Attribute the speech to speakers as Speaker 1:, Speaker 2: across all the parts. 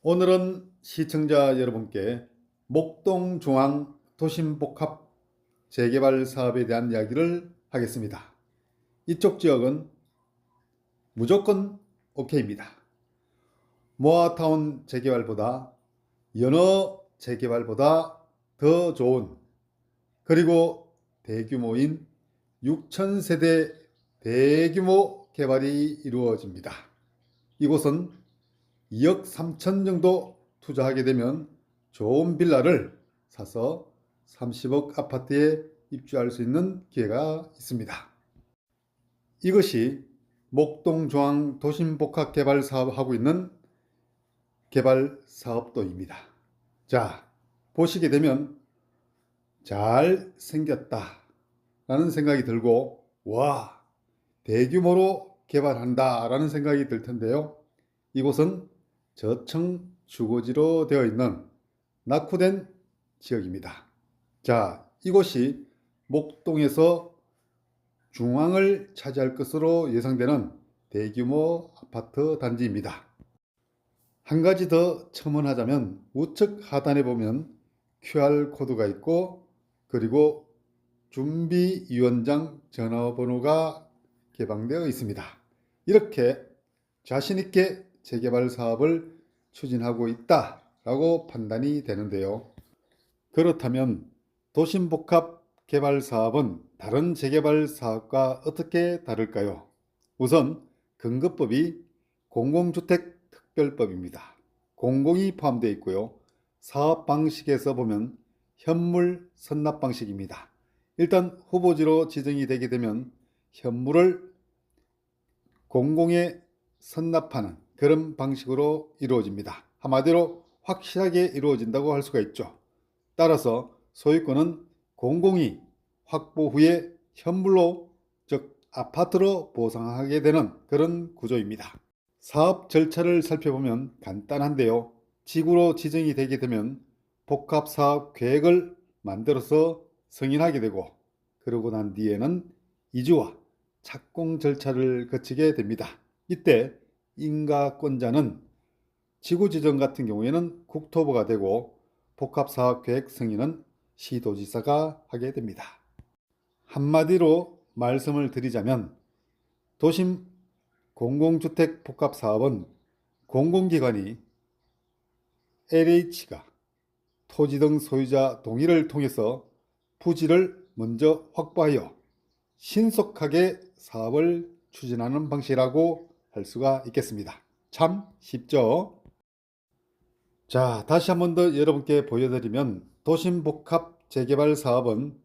Speaker 1: 오늘은 시청자 여러분께 목동중앙 도심복합 재개발 사업에 대한 이야기를 하겠습니다. 이쪽 지역은 무조건 오케이입니다. 모아타운 재개발보다 연어 재개발보다 더 좋은, 그리고 대규모인 6,000세대 대규모 개발이 이루어집니다. 이곳은 2억 3천 정도 투자하게 되면 좋은 빌라를 사서 30억 아파트에 입주할 수 있는 기회가 있습니다. 이것이 목동중앙 도심복합개발 사업하고 있는 개발 사업도입니다. 자, 보시게 되면 잘 생겼다 라는 생각이 들고, 와, 대규모로 개발한다 라는 생각이 들 텐데요. 이곳은 저층 주거지로 되어 있는 낙후된 지역입니다. 자, 이곳이 목동에서 중앙을 차지할 것으로 예상되는 대규모 아파트 단지입니다. 한 가지 더 첨언하자면 우측 하단에 보면 QR코드가 있고, 그리고 준비위원장 전화번호가 개방되어 있습니다. 이렇게 자신있게 재개발 사업을 추진하고 있다라고 판단이 되는데요. 그렇다면 도심복합 개발 사업은 다른 재개발 사업과 어떻게 다를까요? 우선 근거법이 공공주택특별법입니다. 공공이 포함되어 있고요. 사업 방식에서 보면 현물 선납 방식입니다. 일단 후보지로 지정이 되게 되면 현물을 공공에 선납하는 그런 방식으로 이루어집니다. 한마디로 확실하게 이루어진다고 할 수가 있죠. 따라서 소유권은 공공이 확보 후에 현물로, 즉 아파트로 보상하게 되는 그런 구조입니다. 사업 절차를 살펴보면 간단한데요. 지구로 지정이 되게 되면 복합사업 계획을 만들어서 승인하게 되고, 그러고 난 뒤에는 이주와 착공 절차를 거치게 됩니다. 이때 인가권자는 지구지정 같은 경우에는 국토부가 되고, 복합사업계획 승인은 시도지사가 하게 됩니다. 한마디로 말씀을 드리자면 도심 공공주택 복합사업은 공공기관이 LH가 토지 등 소유자 동의를 통해서 부지를 먼저 확보하여 신속하게 사업을 추진하는 방식이라고 할 수가 있겠습니다. 참 쉽죠? 자, 다시 한 번 더 여러분께 보여드리면 도심복합 재개발 사업은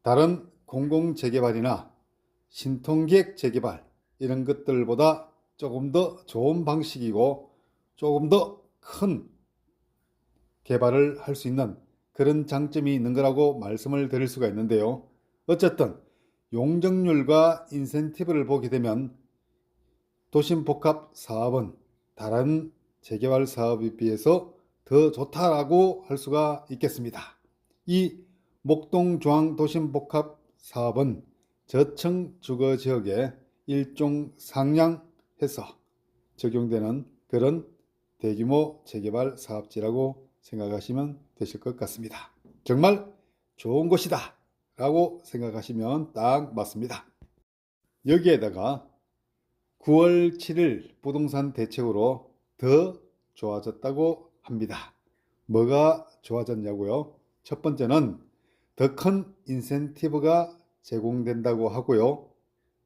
Speaker 1: 다른 공공재개발이나 신통기획 재개발 이런 것들보다 조금 더 좋은 방식이고, 조금 더 큰 개발을 할 수 있는 그런 장점이 있는 거라고 말씀을 드릴 수가 있는데요. 어쨌든 용적률과 인센티브를 보게 되면 도심복합 사업은 다른 재개발 사업에 비해서 더 좋다라고 할 수가 있겠습니다. 이 목동중앙 도심복합 사업은 저층 주거지역에 일종 상향해서 적용되는 그런 대규모 재개발 사업지라고 생각하시면 되실 것 같습니다. 정말 좋은 곳이다 라고 생각하시면 딱 맞습니다. 여기에다가 9월 7일 부동산 대책으로 더 좋아졌다고 합니다. 뭐가 좋아졌냐고요? 첫 번째는 더 큰 인센티브가 제공된다고 하고요.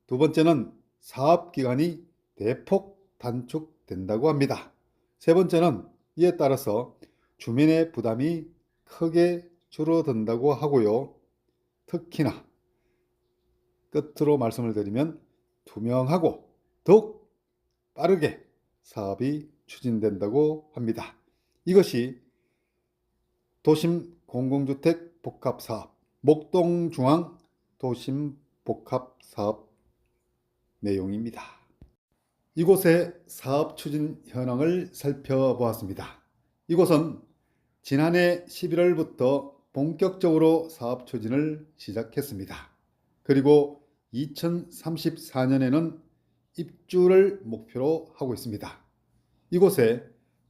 Speaker 1: 두 번째는 사업기간이 대폭 단축된다고 합니다. 세 번째는 이에 따라서 주민의 부담이 크게 줄어든다고 하고요. 특히나 끝으로 말씀을 드리면 투명하고 더욱 빠르게 사업이 추진된다고 합니다. 이것이 도심 공공주택 복합사업, 목동중앙 도심복합사업 내용입니다. 이곳의 사업 추진 현황을 살펴보았습니다. 이곳은 지난해 11월부터 본격적으로 사업 추진을 시작했습니다. 그리고 2034년에는 입주를 목표로 하고 있습니다. 이곳에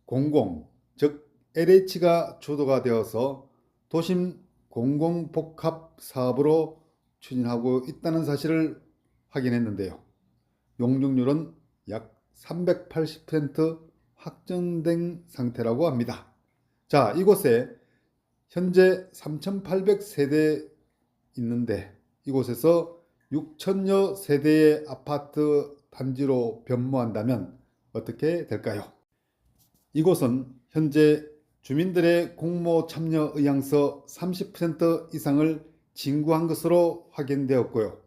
Speaker 1: 공공, 즉 LH가 주도가 되어서 도심 공공복합 사업으로 추진하고 있다는 사실을 확인했는데요. 용적률은 약 380% 확정된 상태라고 합니다. 자, 이곳에 현재 3,800세대 있는데 이곳에서 6천여 세대의 아파트 단지로 변모한다면 어떻게 될까요? 이곳은 현재 주민들의 공모 참여 의향서 30% 이상을 진구한 것으로 확인되었고요.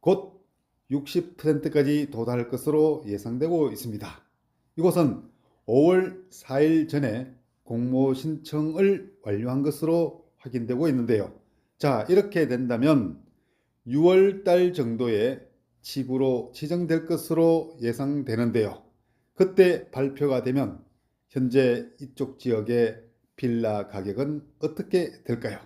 Speaker 1: 곧 60%까지 도달할 것으로 예상되고 있습니다. 이곳은 5월 4일 전에 공모 신청을 완료한 것으로 확인되고 있는데요. 자, 이렇게 된다면 6월 달 정도에 지구로 지정될 것으로 예상되는데요. 그때 발표가 되면 현재 이쪽 지역의 빌라 가격은 어떻게 될까요?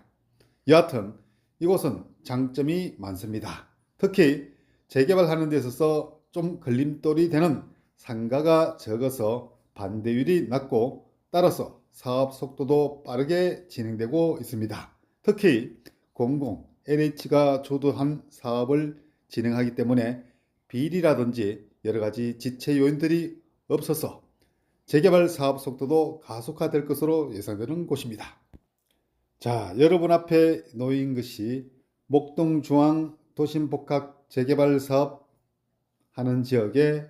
Speaker 1: 여하튼 이곳은 장점이 많습니다. 특히 재개발하는 데 있어서 좀 걸림돌이 되는 상가가 적어서 반대율이 낮고 따라서 사업 속도도 빠르게 진행되고 있습니다. 특히 공공, LH가 주도한 사업을 진행하기 때문에 비리라든지 여러 가지 지체 요인들이 없어서 재개발 사업 속도도 가속화될 것으로 예상되는 곳입니다. 자, 여러분 앞에 놓인 것이 목동중앙 도심복합 재개발 사업 하는 지역의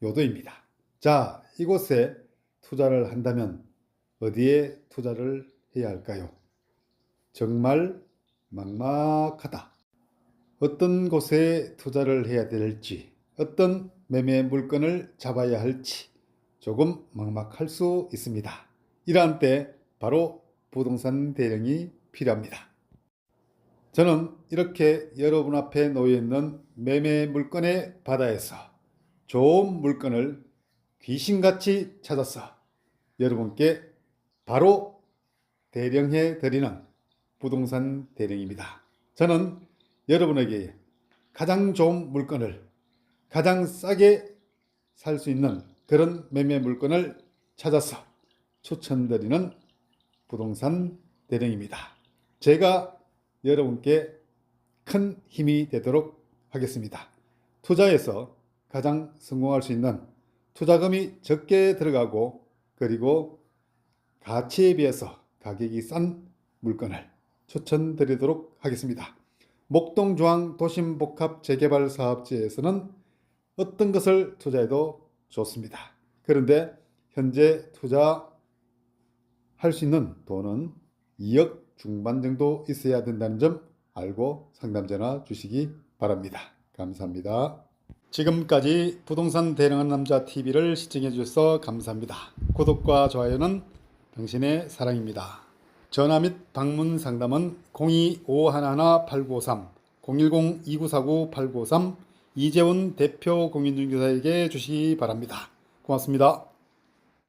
Speaker 1: 요도입니다. 자, 이곳에 투자를 한다면 어디에 투자를 해야 할까요? 정말 막막하다. 어떤 곳에 투자를 해야 될지, 어떤 매매 물건을 잡아야 할지 조금 막막할 수 있습니다. 이러한 때 바로 부동산 대령이 필요합니다. 저는 이렇게 여러분 앞에 놓여 있는 매매 물건의 바다에서 좋은 물건을 귀신같이 찾아서 여러분께 바로 대령해 드리는 부동산 대령입니다. 저는 여러분에게 가장 좋은 물건을 가장 싸게 살 수 있는 그런 매매 물건을 찾아서 추천드리는 부동산 대령입니다. 제가 여러분께 큰 힘이 되도록 하겠습니다. 투자에서 가장 성공할 수 있는 투자금이 적게 들어가고 그리고 가치에 비해서 가격이 싼 물건을 추천드리도록 하겠습니다. 목동중앙 도심복합 재개발 사업지에서는 어떤 것을 투자해도 좋습니다. 그런데 현재 투자할 수 있는 돈은 2억 중반 정도 있어야 된다는 점 알고 상담 전화 주시기 바랍니다. 감사합니다. 지금까지 부동산 대령한 남자 TV를 시청해 주셔서 감사합니다. 구독과 좋아요는 당신의 사랑입니다. 전화 및 방문 상담은 02-511-8953, 010-2949-8953 이재훈 대표 공인중개사에게 주시기 바랍니다. 고맙습니다.